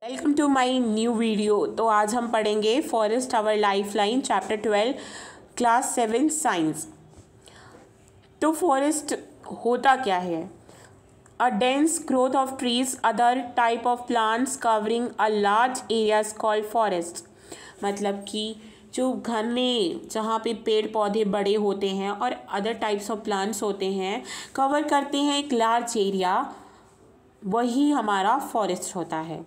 Welcome to my new video. तो आज हम पढ़ेंगे forest our lifeline chapter 12 class 7 science. तो फॉरेस्ट होता क्या है? A dense growth of trees other type of plants covering a large areas called forest. मतलब कि जो घने जहाँ पे पेड़ पौधे बड़े होते हैं और अदर टाइप्स ऑफ प्लांट्स होते हैं कवर करते हैं एक लार्ज एरिया, वही हमारा फॉरेस्ट होता है।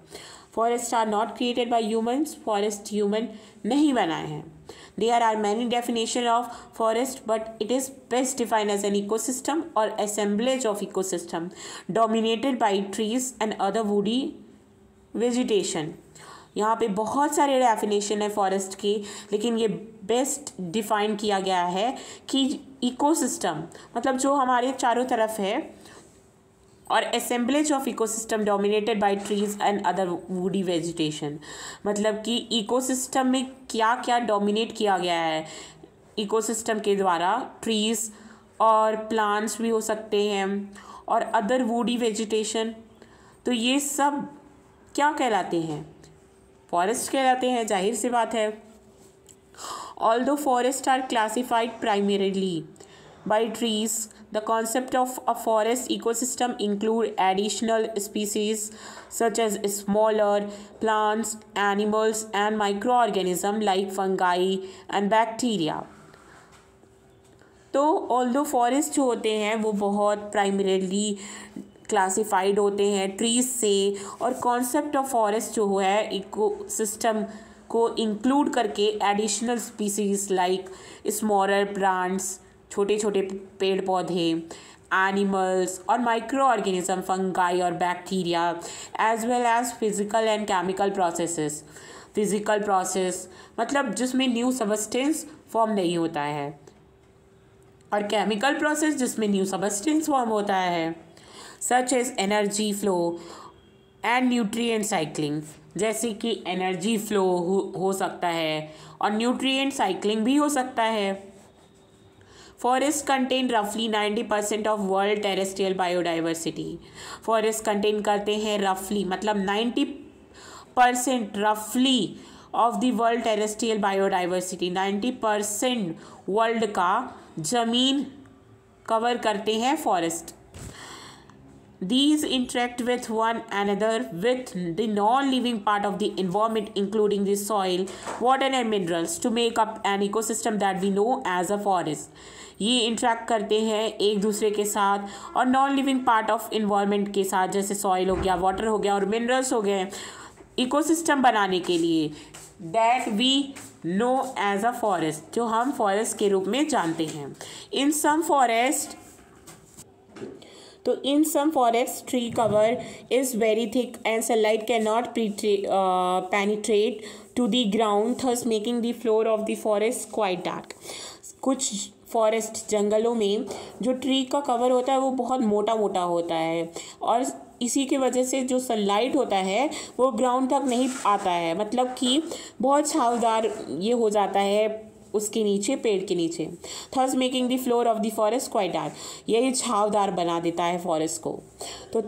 Forest are not created by humans, forest human नहीं बनाए हैं। There are many definition of forest but it is best defined as an ecosystem or assemblage of ecosystem dominated by trees and other woody vegetation. यहाँ पे बहुत सारे definition है forest की, लेकिन ये बेस्ट डिफाइन किया गया है कि इकोसिस्टम मतलब जो हमारे चारों तरफ है और assemblage of ecosystem dominated by trees and other woody vegetation. मतलब कि इकोसिस्टम में क्या क्या डोमिनेट किया गया है इकोसिस्टम के द्वारा, ट्रीज और प्लांट्स भी हो सकते हैं और अदर वुडी वेजिटेशन। तो ये सब क्या कहलाते हैं? फॉरेस्ट कहलाते हैं, जाहिर सी बात है। Although forest are classified primarily by trees, the concept of a forest ecosystem include additional species such as smaller plants, animals and microorganisms like fungi and bacteria. तो ऑल्दो फॉरेस्ट जो होते हैं वो बहुत प्राइमरीली क्लासिफाइड होते हैं trees से, और कॉन्सेप्ट ऑफ फॉरेस्ट जो है इकोसिस्टम को इंक्लूड करके additional species like smaller plants, छोटे छोटे पेड़ पौधे, एनिमल्स और माइक्रो ऑर्गेनिज्म, फंगाई और bacteria, as well as physical and chemical processes. Physical process मतलब जिसमें न्यू सबस्टेंस फॉर्म नहीं होता है, और केमिकल प्रोसेस जिसमें न्यू सबस्टेंस फॉर्म होता है, such as energy flow and nutrient cycling. जैसे कि एनर्जी फ्लो हो सकता है और न्यूट्रिएंट साइक्लिंग भी हो सकता है। Forests contain roughly 90% of world terrestrial biodiversity. Forests contain करते हैं roughly मतलब 90% roughly of the world terrestrial biodiversity। 90% world का जमीन कवर करते हैं forest. These interact with one another with the non-living part of the environment including the soil, water and minerals to make up an ecosystem that we know as a forest। ये interact करते हैं एक दूसरे के साथ और non living part of environment के साथ, जैसे सॉइल हो गया, वाटर हो गया और मिनरल्स हो गए, इकोसिस्टम बनाने के लिए that we know as a forest, जो हम फॉरेस्ट के रूप में जानते हैं। In some forest tree cover is very thick and sunlight can not penetrate to the ground, thus making the floor of the forest quite dark. कुछ forest जंगलों में जो ट्री का कवर होता है वो बहुत मोटा मोटा होता है, और इसी की वजह से जो सनलाइट होता है वो ग्राउंड तक नहीं आता है, मतलब कि बहुत छावदार ये हो जाता है उसके नीचे, पेड़ के नीचे। Thus making the floor of the forest quite dark, यही छावदार बना देता है फॉरेस्ट को। तो